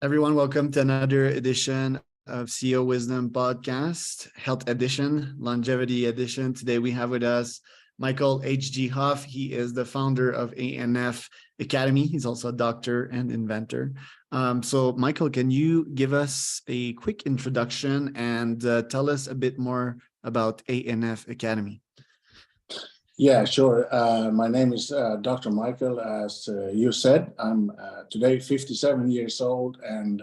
Everyone, welcome to another edition of CEO Wisdom Podcast, Health Edition, Longevity Edition. Today we have with us Mikel H.G. Hoff. He is the founder of ANF Academy. He's also a doctor and inventor. So Mikel, can you give us a quick introduction and tell us a bit more about ANF Academy? Yeah, sure. My name is Dr. Mikel. As you said, I'm today 57 years old, and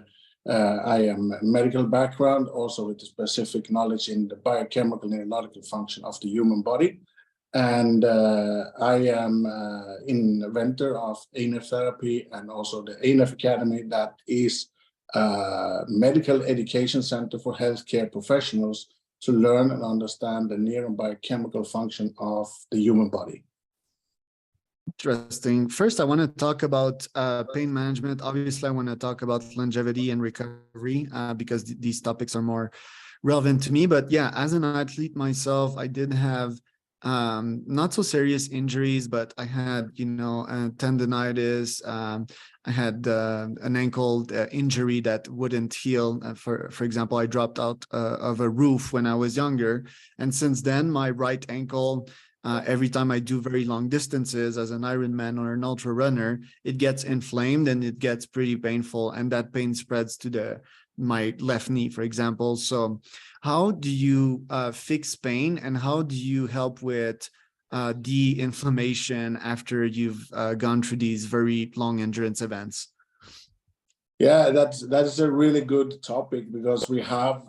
I am a medical background, also with a specific knowledge in the biochemical and neurological function of the human body. And I am inventor of ANF therapy and also the ANF Academy, that is a medical education center for healthcare professionals to learn and understand the neuro and biochemical function of the human body. Interesting. First, I want to talk about pain management. Obviously, I want to talk about longevity and recovery because these topics are more relevant to me. But yeah, as an athlete myself, I did have not so serious injuries, but I had, tendonitis. I had an ankle injury that wouldn't heal. For example, I dropped out of a roof when I was younger. And since then, my right ankle, every time I do very long distances as an Ironman or an ultra runner, it gets inflamed and it gets pretty painful. And that pain spreads to my left knee, for example. So how do you fix pain, and how do you help with de-inflammation after you've gone through these very long endurance events? Yeah, that's a really good topic, because we have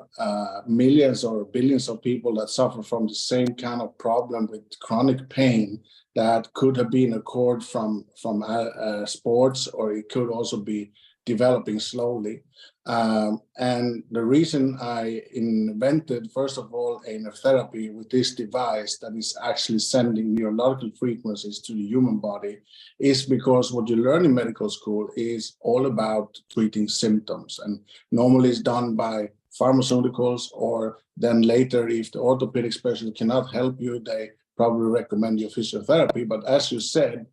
millions or billions of people that suffer from the same kind of problem with chronic pain that could have been occurred from sports, or it could also be developing slowly. And the reason I invented, first of all, ANF therapy with this device that is actually sending neurological frequencies to the human body is because what you learn in medical school is all about treating symptoms. And normally it's done by pharmaceuticals, or then later, if the orthopedic specialist cannot help you, they probably recommend you physiotherapy. But as you said,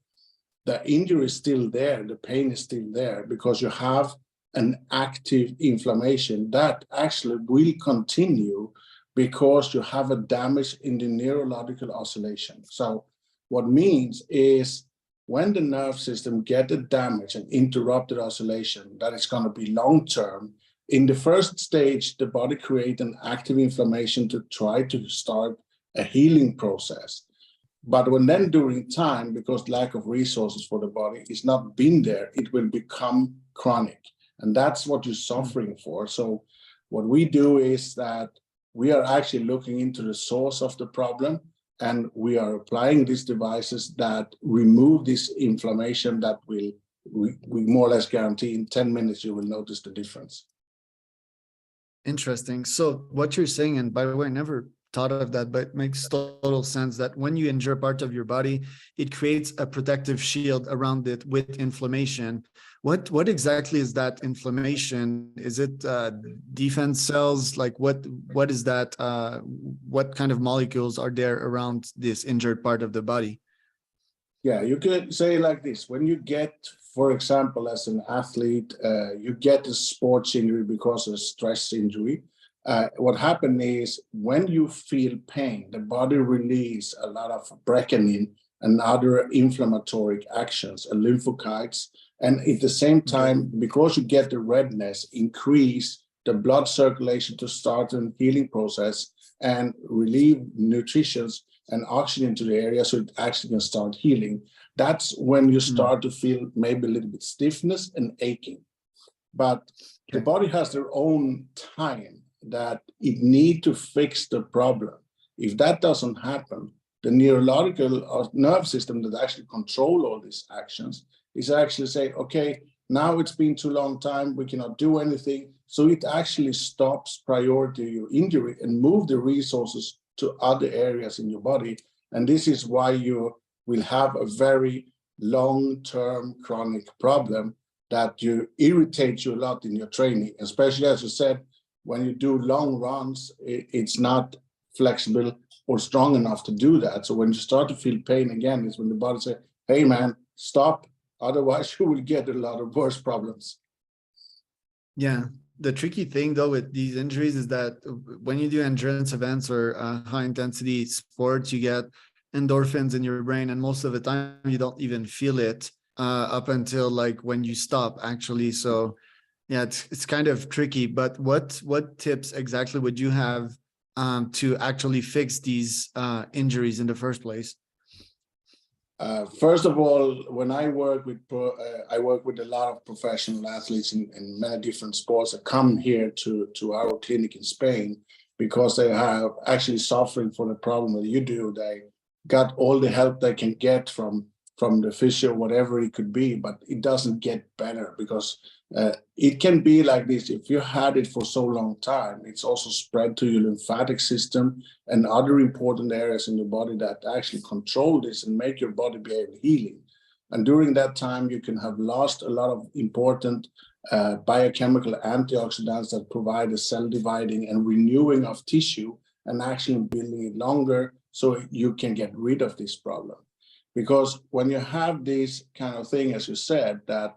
the injury is still there, the pain is still there, because you have an active inflammation that actually will continue because you have a damage in the neurological oscillation. So what means is, when the nerve system get a damage and interrupted oscillation, that is going to be long-term. In the first stage, the body creates an active inflammation to try to start a healing process. But when then during time, because lack of resources for the body is not been there, it will become chronic. And that's what you're suffering for. So what we do is that we are actually looking into the source of the problem, and we are applying these devices that remove this inflammation that we more or less guarantee in 10 minutes you will notice the difference. Interesting. So what you're saying, and by the way, I never thought of that, but it makes total sense that when you injure part of your body, it creates a protective shield around it with inflammation. What exactly is that inflammation? Is it defense cells? Like what is that? What kind of molecules are there around this injured part of the body? Yeah, you could say like this: when you get, for example, as an athlete, you get a sports injury because of stress injury. What happened is, when you feel pain, the body release a lot of breaking and other inflammatory actions and lymphocytes. And at the same time, because you get the redness, increase the blood circulation to start a healing process and relieve nutrition and oxygen to the area, so it actually can start healing. That's when you start to feel maybe a little bit stiffness and aching. But the body has their own time that it need to fix the problem. If that doesn't happen, the neurological or nerve system that actually control all these actions is actually say, okay, now it's been too long time, we cannot do anything. So it actually stops priority your injury and move the resources to other areas in your body. And this is why you will have a very long-term chronic problem that you irritate you a lot in your training, especially as you said, when you do long runs, it's not flexible or strong enough to do that. So when you start to feel pain again, is when the body says, hey man, stop. Otherwise you will get a lot of worse problems. Yeah. The tricky thing though with these injuries is that when you do endurance events or high intensity sports, you get endorphins in your brain, and most of the time you don't even feel it up until like when you stop actually. So yeah, it's kind of tricky. But what tips exactly would you have to actually fix these injuries in the first place? First of all, when I work with I work with a lot of professional athletes in many different sports that come here to our clinic in Spain because they have actually suffering from the problem that you do. They got all the help they can get from the physio, whatever it could be, but it doesn't get better because it can be like this. If you had it for so long time, it's also spread to your lymphatic system and other important areas in the body that actually control this and make your body be able healing. And during that time, you can have lost a lot of important biochemical antioxidants that provide a cell dividing and renewing of tissue and actually building it longer so you can get rid of this problem. Because when you have this kind of thing, as you said, that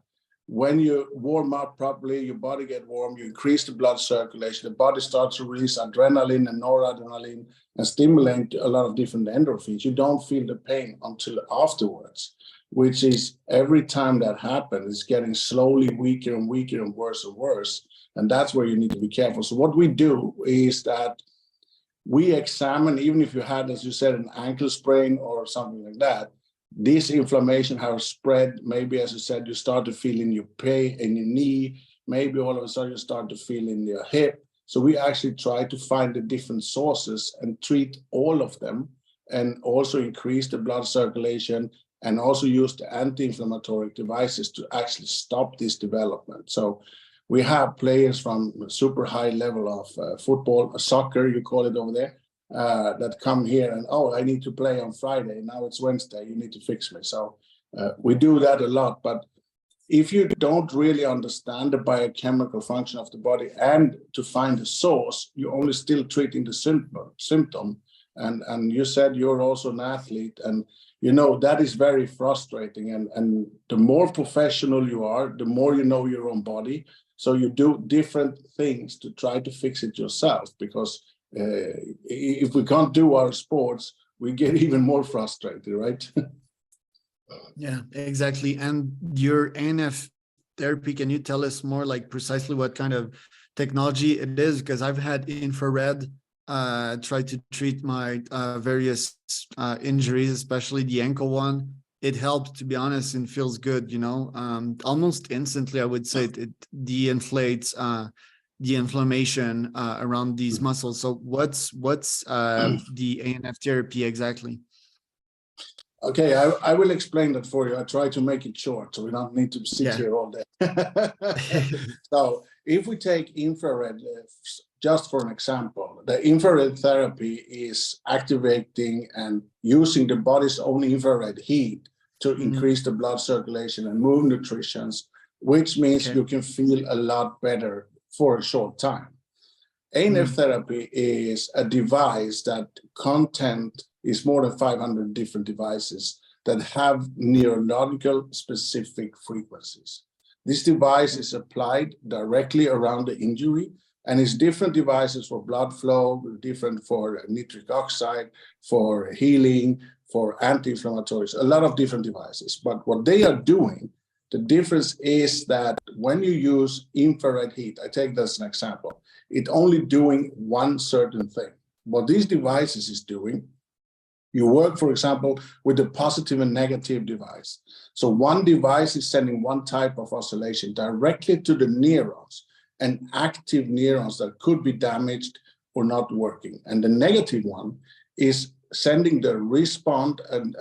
when you warm up properly, your body get warm, you increase the blood circulation, the body starts to release adrenaline and noradrenaline and stimulate a lot of different endorphins. You don't feel the pain until afterwards, which is every time that happens, it's getting slowly weaker and weaker and worse. And that's where you need to be careful. So what we do is that we examine, even if you had, as you said, an ankle sprain or something like that, this inflammation has spread. Maybe, as you said, you start to feel in your pain in your knee. Maybe all of a sudden you start to feel in your hip. So we actually try to find the different sources and treat all of them, and also increase the blood circulation, and also use the anti-inflammatory devices to actually stop this development. So we have players from super high level of football, soccer, you call it over there, that come here and, oh, I need to play on Friday. Now it's Wednesday. You need to fix me. So we do that a lot. But if you don't really understand the biochemical function of the body and to find the source, you're only still treating the symptom. And you said you're also an athlete, and you know that is very frustrating. And the more professional you are, the more you know your own body. So you do different things to try to fix it yourself, because if we can't do our sports, we get even more frustrated, right? Yeah, exactly. And your ANF therapy, can you tell us more like precisely what kind of technology it is? Because I've had infrared try to treat my various injuries, especially the ankle one. It helps, to be honest, and feels good, you know, almost instantly. I would say it de-inflates the inflammation around these muscles. So what's the ANF therapy exactly? Okay, I will explain that for you. I try to make it short so we don't need to sit Yeah. here all day. So if we take infrared, just for an example, the infrared therapy is activating and using the body's own infrared heat to increase the blood circulation and move nutritions, which means Okay. you can feel a lot better for a short time. ANF therapy is a device that content is more than 500 different devices that have neurological specific frequencies. This device is applied directly around the injury, and it's different devices for blood flow, different for nitric oxide, for healing, for anti-inflammatories, a lot of different devices. But what they are doing, the difference is that when you use infrared heat, I take this as an example, it's only doing one certain thing. What these devices is doing, you work, for example, with a positive and negative device. So one device is sending one type of oscillation directly to the neurons, and active neurons that could be damaged or not working. And the negative one is sending the response and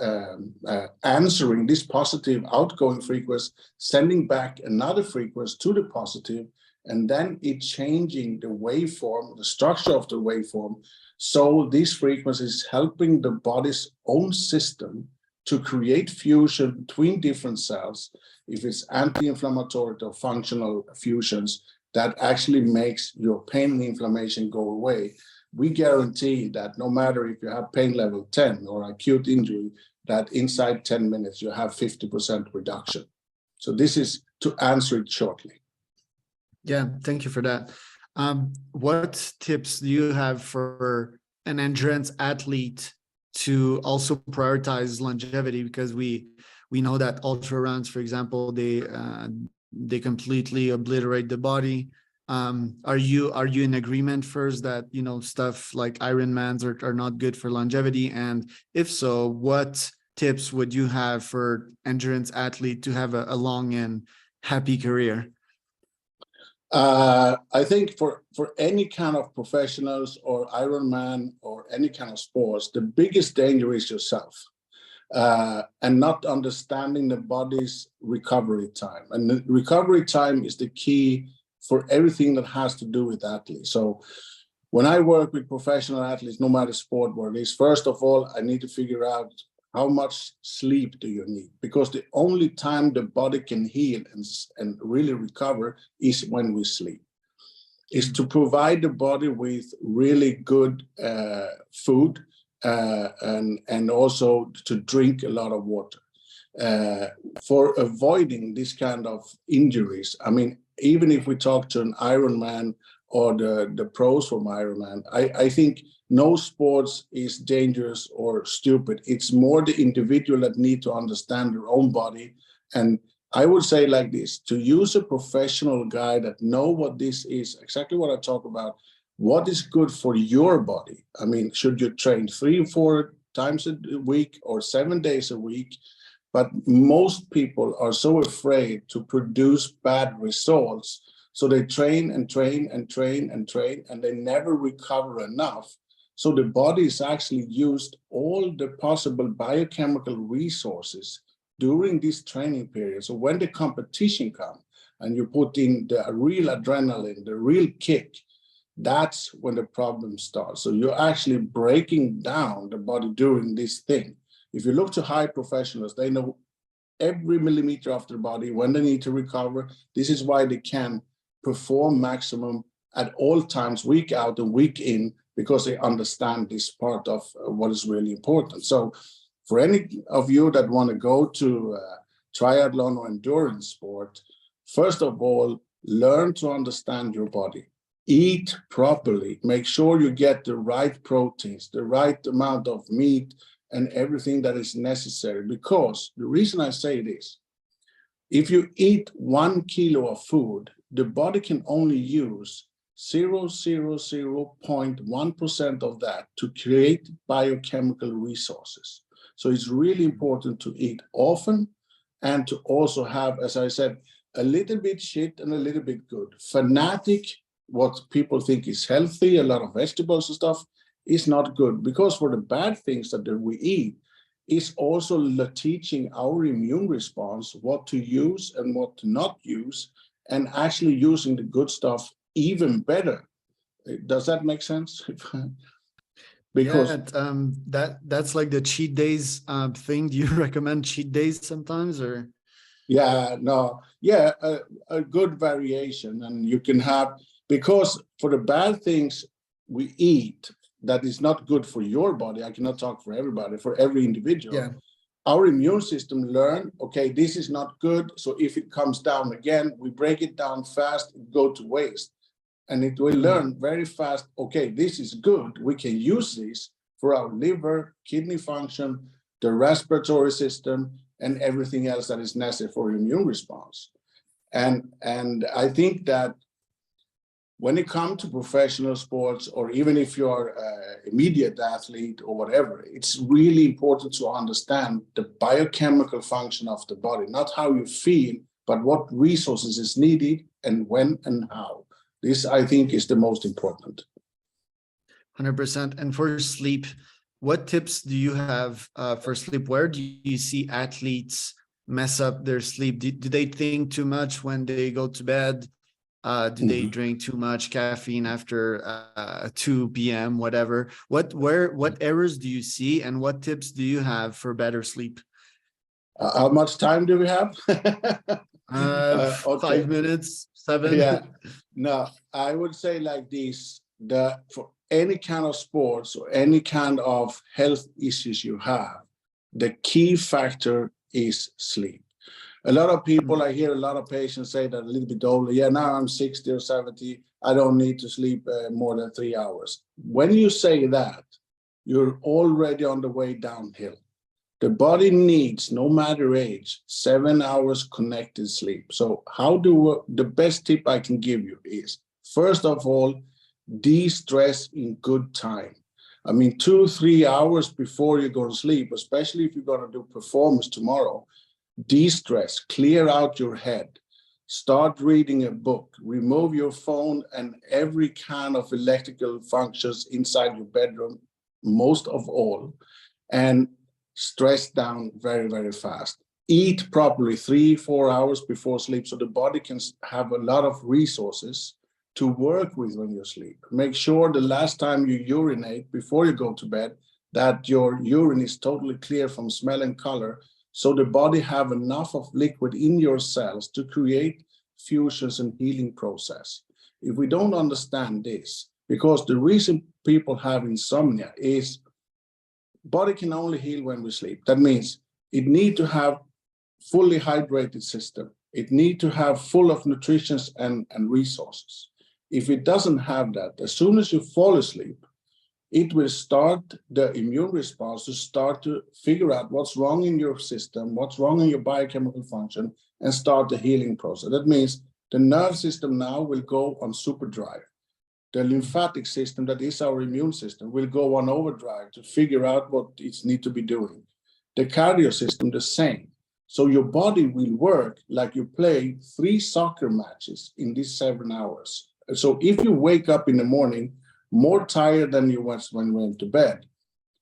answering this positive outgoing frequency, sending back another frequency to the positive, and then it changing the waveform, the structure of the waveform. So this frequency is helping the body's own system to create fusion between different cells. If it's anti-inflammatory or functional fusions, that actually makes your pain and inflammation go away. We guarantee that no matter if you have pain level 10 or acute injury, that inside 10 minutes you have 50% reduction. So this is to answer it shortly. Yeah, thank you for that. What tips do you have for an endurance athlete to also prioritize longevity? Because we know that ultra runs, for example, they completely obliterate the body. Are you in agreement first that stuff like Ironmans are not good for longevity? And if so, what tips would you have for endurance athlete to have a long and happy career? I think for any kind of professionals or Ironman or any kind of sports, the biggest danger is yourself, and not understanding the body's recovery time. And the recovery time is the key for everything that has to do with athletes. So when I work with professional athletes, no matter sport where it is, first of all, I need to figure out how much sleep do you need? Because the only time the body can heal and really recover is when we sleep. Is to provide the body with really good food, and also to drink a lot of water for avoiding this kind of injuries. I mean, even if we talk to an Ironman or the pros from Ironman, I think no sports is dangerous or stupid. It's more the individual that need to understand their own body. And I would say like this, to use a professional guy that know what this is, exactly what I talk about, what is good for your body. I mean, should you train 3 or 4 times a week or 7 days a week? But most people are so afraid to produce bad results. So they train and train and train and train, and they never recover enough. So the body is actually used all the possible biochemical resources during this training period. So when the competition comes and you put in the real adrenaline, the real kick, that's when the problem starts. So you're actually breaking down the body during this thing. If you look to high professionals, they know every millimeter of their body, when they need to recover. This is why they can perform maximum at all times, week out and week in, because they understand this part of what is really important. So for any of you that want to go to triathlon or endurance sport, first of all, learn to understand your body. Eat properly. Make sure you get the right proteins, the right amount of meat, and everything that is necessary. Because the reason I say this, if you eat 1 kilo of food, the body can only use 0.1% of that to create biochemical resources. So it's really important to eat often and to also have, as I said, a little bit shit and a little bit good. Fanatic, what people think is healthy, a lot of vegetables and stuff, is not good, because for the bad things that we eat is also teaching our immune response what to use and what to not use, and actually using the good stuff even better. Does that make sense? Because that's like the cheat days thing. Do you recommend cheat days sometimes, or? A good variation, and you can have, because for the bad things we eat that is not good for your body, I cannot talk for everybody, for every individual. Yeah. Our immune system learn, okay, this is not good. So if it comes down again, we break it down fast, it go to waste. And it will learn very fast, okay, this is good. We can use this for our liver, kidney function, the respiratory system, and everything else that is necessary for immune response. And I think that when it comes to professional sports, or even if you're an immediate athlete or whatever, it's really important to understand the biochemical function of the body, not how you feel, but what resources is needed and when and how. This, I think, is the most important. 100%. And for sleep, what tips do you have for sleep? Where do you see athletes mess up their sleep? Do they think too much when they go to bed? Do they drink too much caffeine after 2 p.m., whatever? What errors do you see, and what tips do you have for better sleep? How much time do we have? Okay. 5 minutes, 7. Yeah, no, I would say like this, for any kind of sports or any kind of health issues you have, the key factor is sleep. A lot of people, I hear a lot of patients say that a little bit older, yeah, now I'm 60 or 70, I don't need to sleep more than 3 hours. When you say that, you're already on the way downhill. The body needs, no matter age, 7 hours connected sleep. So the best tip I can give you is, first of all, de-stress in good time. I mean, 2-3 hours before you go to sleep, especially if you're going to do performance tomorrow, de-stress, clear out your head, start reading a book, remove your phone and every kind of electrical functions inside your bedroom, most of all, and stress down very, very fast. Eat properly 3-4 hours before sleep so the body can have a lot of resources to work with when you sleep. Make sure the last time you urinate before you go to bed that your urine is totally clear from smell and color, so the body have enough of liquid in your cells to create fusions and healing process. If we don't understand this, because the reason people have insomnia is body can only heal when we sleep. That means it need to have fully hydrated system. It need to have full of nutrition and resources. If it doesn't have that, as soon as you fall asleep, it will start the immune response to start to figure out what's wrong in your system, what's wrong in your biochemical function, and start the healing process. That means the nerve system now will go on super drive. The lymphatic system, that is our immune system, will go on overdrive to figure out what it needs to be doing. The cardio system, the same. So your body will work like you play 3 soccer matches in these 7 hours. So if you wake up in the morning more tired than you was when you went to bed,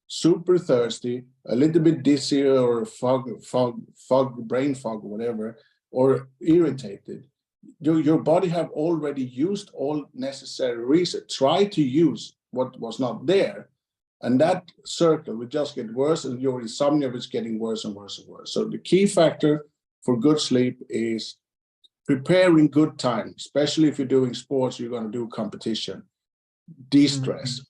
super thirsty, a little bit dizzy or brain fog, whatever, or irritated, your body have already used all necessary reset. Try to use what was not there, and that circle will just get worse, and your insomnia is getting worse and worse and worse. So the key factor for good sleep is preparing good time, especially if you're doing sports, you're going to do competition. De-stress.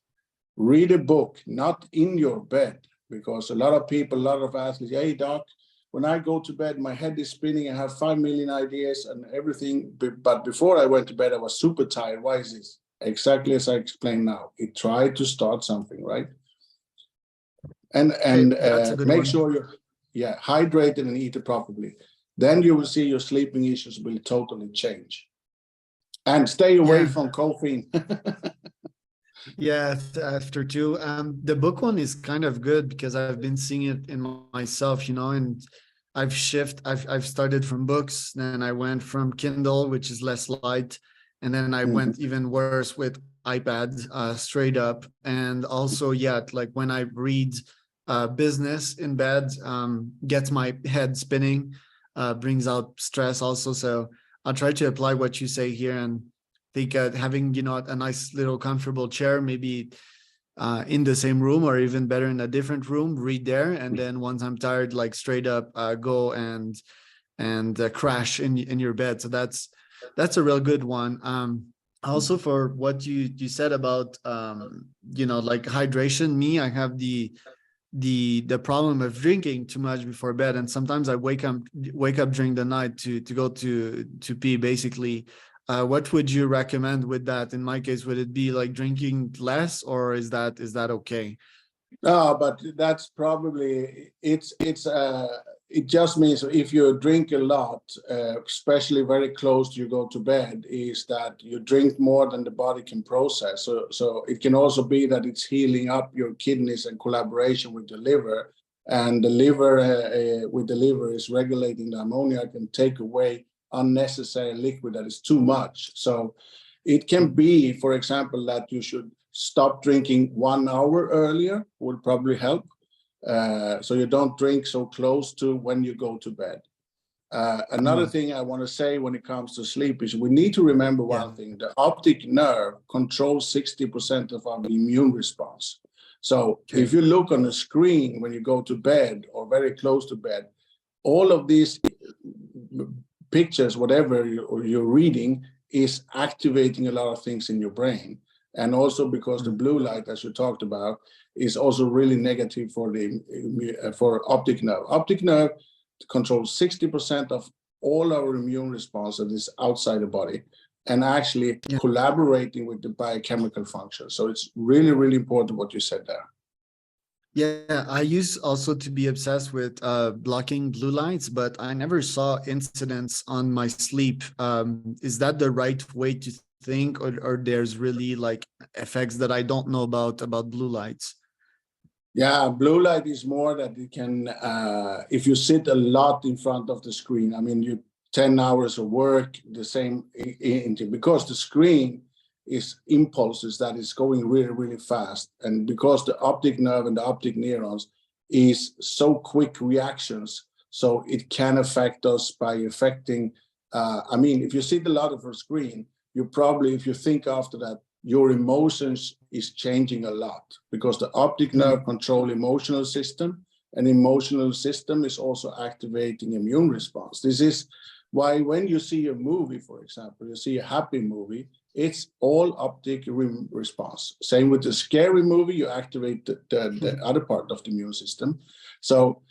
Read a book, not in your bed, because a lot of people, a lot of athletes, hey doc, when I go to bed, my head is spinning, I have 5 million ideas and everything, but before I went to bed, I was super tired. Why is this? Exactly as I explained now. It tried to start something, right? And make sure you're hydrated and eat it properly. Then you will see your sleeping issues will totally change. And stay away from caffeine. Yeah, after two. The book one is kind of good because I've been seeing it in myself, and I've started from books, then I went from Kindle, which is less light, and then I went even worse with iPad, straight up. And also, like when I read business in bed, gets my head spinning, brings out stress also. So I'll try to apply what you say here and think having a nice little comfortable chair, maybe in the same room, or even better in a different room, read there, and then once I'm tired, like straight up go and crash in your bed. So that's a real good one. Also, for what you said about like hydration, I have the problem of drinking too much before bed, and sometimes I wake up during the night to go to pee, basically. What would you recommend with that? In my case, would it be like drinking less, or is that okay? No, but that's probably it just means if you drink a lot, especially very close to you go to bed, is that you drink more than the body can process. So it can also be that it's healing up your kidneys in collaboration with the liver, and the liver with the liver is regulating the ammonia and take away unnecessary liquid that is too much. So it can be, for example, that you should stop drinking 1 hour earlier, would probably help. So you don't drink so close to when you go to bed. Another thing I want to say when it comes to sleep is we need to remember one thing. The optic nerve controls 60% of our immune response. So if you look on the screen when you go to bed or very close to bed, all of these pictures, whatever you're reading, is activating a lot of things in your brain. And also because the blue light, as you talked about, is also really negative for optic nerve. Optic nerve controls 60% of all our immune response that is outside the body and actually Yeah. collaborating with the biochemical function. So it's really, really important what you said there. Yeah, I used also to be obsessed with blocking blue lights, but I never saw incidents on my sleep. Is that the right way to think, or there's really like effects that I don't know about blue lights? Yeah, blue light is more that it can, if you sit a lot in front of the screen, I mean, you 10 hours of work, the same, because the screen is impulses that is going really, really fast. And because the optic nerve and the optic neurons is so quick reactions, so it can affect us by affecting, I mean, if you sit a lot of a screen, you probably, if you think after that, your emotions is changing a lot because the optic nerve control emotional system, and emotional system is also activating immune response. This is why when you see a movie, for example, you see a happy movie, it's all optic response. Same with the scary movie, you activate the other part of the immune system. So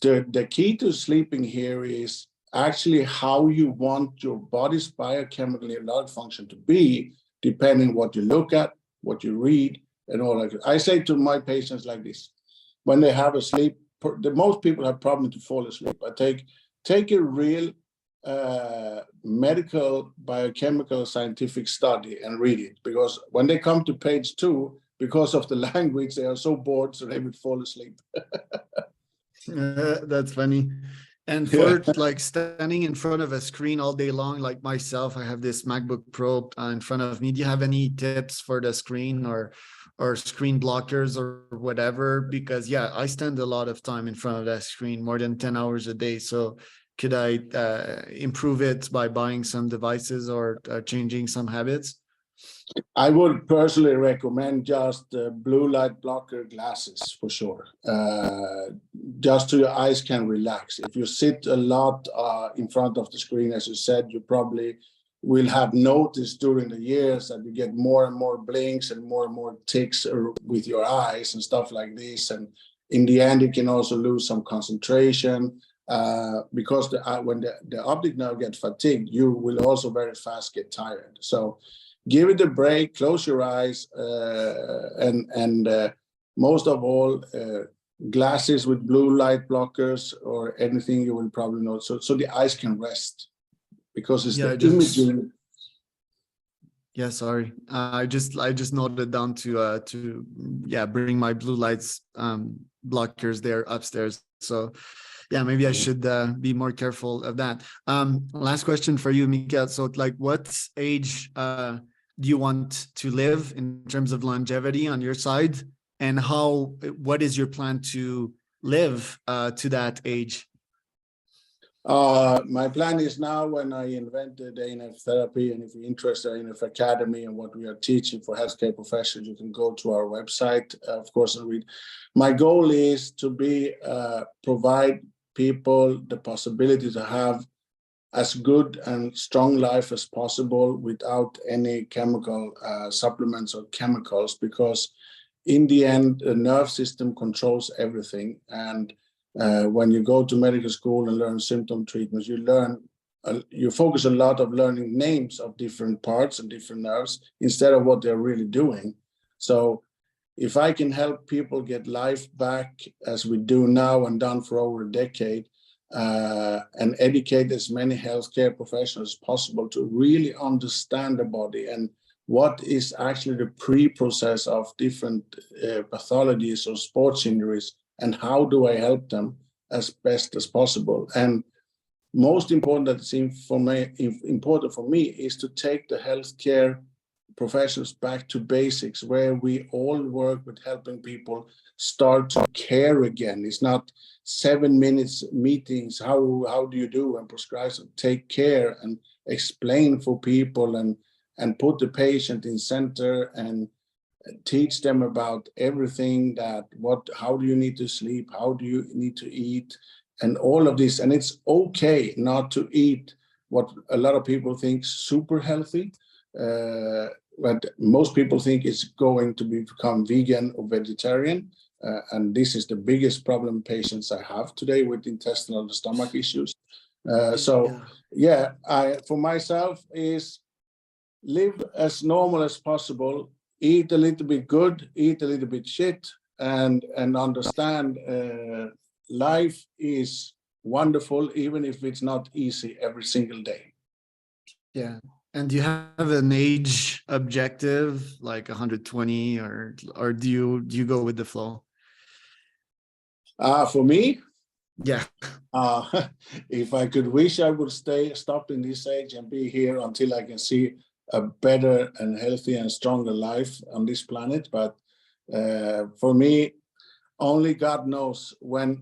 the key to sleeping here is actually how you want your body's biochemical neurologic function to be, depending what you look at, what you read, and all that. I say to my patients like this, when they have a sleep, the most people have problem to fall asleep. I take a real medical, biochemical, scientific study and read it, because when they come to page 2, because of the language, they are so bored, so they would fall asleep. That's funny. And for like standing in front of a screen all day long, like myself, I have this MacBook Pro in front of me. Do you have any tips for the screen or screen blockers or whatever? Because yeah, I spend a lot of time in front of that screen, more than 10 hours a day. So could I improve it by buying some devices or changing some habits? I would personally recommend just blue light blocker glasses for sure. Just so your eyes can relax. If you sit a lot in front of the screen, as you said, you probably will have noticed during the years that you get more and more blinks and more ticks with your eyes and stuff like this. And in the end, you can also lose some concentration because when the optic nerve gets fatigued, you will also very fast get tired. So give it a break, close your eyes, and most of all, glasses with blue light blockers or anything you will probably know, so the eyes can rest, because it's the imaging. Yeah, sorry. I just noted down to bring my blue lights blockers there upstairs. So yeah, maybe I should be more careful of that. Last question for you, Mikel. So like, what age do you want to live in terms of longevity on your side, and what is your plan to live to that age? My plan is now, when I invented ANF therapy, and if you're interested in ANF Academy and what we are teaching for healthcare professionals, you can go to our website, of course, and read. My goal is to provide people the possibility to have as good and strong life as possible without any chemical supplements or chemicals, because in the end, the nerve system controls everything. And when you go to medical school and learn symptom treatments, you focus a lot of learning names of different parts and different nerves instead of what they're really doing. So if I can help people get life back as we do now and done for over a decade, and educate as many healthcare professionals as possible to really understand the body and what is actually the pre-process of different pathologies or sports injuries, and how do I help them as best as possible. And most important, that seems important for me, is to take the healthcare professionals back to basics, where we all work with helping people start to care again. It's not 7 minutes meetings, how do you do, and prescribe, take care and explain for people and put the patient in center and teach them about everything, how do you need to sleep, how do you need to eat, and all of this. And it's okay not to eat what a lot of people think super healthy, but most people think it's going to become vegan or vegetarian. And this is the biggest problem patients I have today with intestinal stomach issues. So yeah, for myself is live as normal as possible, eat a little bit good, eat a little bit shit, and understand life is wonderful, even if it's not easy every single day. Yeah. And do you have an age objective, like 120, or do you go with the flow? For me, Yeah. if I could wish, I would stop in this age and be here until I can see a better and healthy and stronger life on this planet. But for me, only God knows when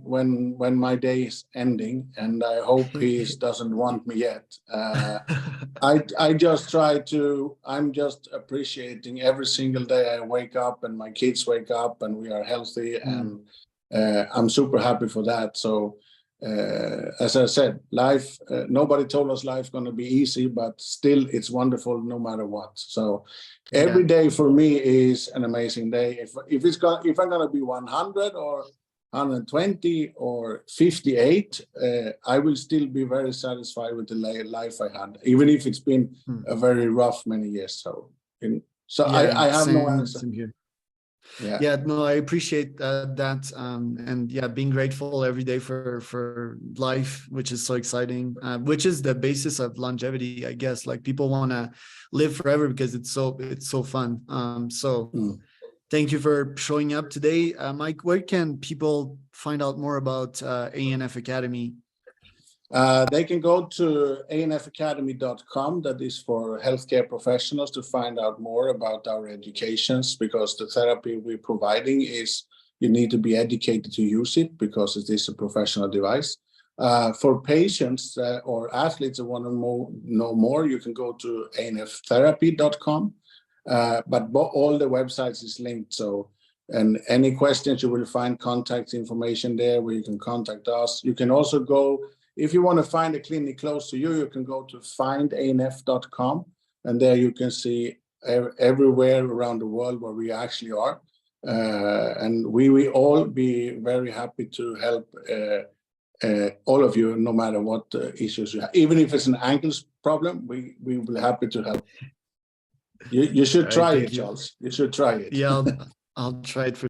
my day is ending, and I hope He doesn't want me yet. I just try to. I'm just appreciating every single day I wake up and my kids wake up and we are healthy, and I'm super happy for that. So as I said, life. Nobody told us life going to be easy, but still, it's wonderful no matter what. So every day for me is an amazing day. If I'm going to be 100 or 120 or 58, I will still be very satisfied with the life I had, even if it's been a very rough many years. So I have no answer. Same here. Yeah, no, I appreciate that, and yeah, being grateful every day for life, which is so exciting, which is the basis of longevity, I guess. Like, people want to live forever because it's so fun. Thank you for showing up today, Mike. Where can people find out more about ANF Academy? They can go to anfacademy.com. That is for healthcare professionals, to find out more about our educations, because the therapy we're providing is, you need to be educated to use it because it is a professional device. For patients or athletes that want to know more, you can go to anftherapy.com. But all the websites is linked. So, and any questions, you will find contact information there where you can contact us. You can also go, if you want to find a clinic close to you, you can go to findanf.com, and there you can see everywhere around the world where we actually are. And we will all be very happy to help all of you, no matter what issues you have. Even if it's an ankles problem, we will be happy to help. You should try it, Charles. You should try it. Yeah, I'll try it for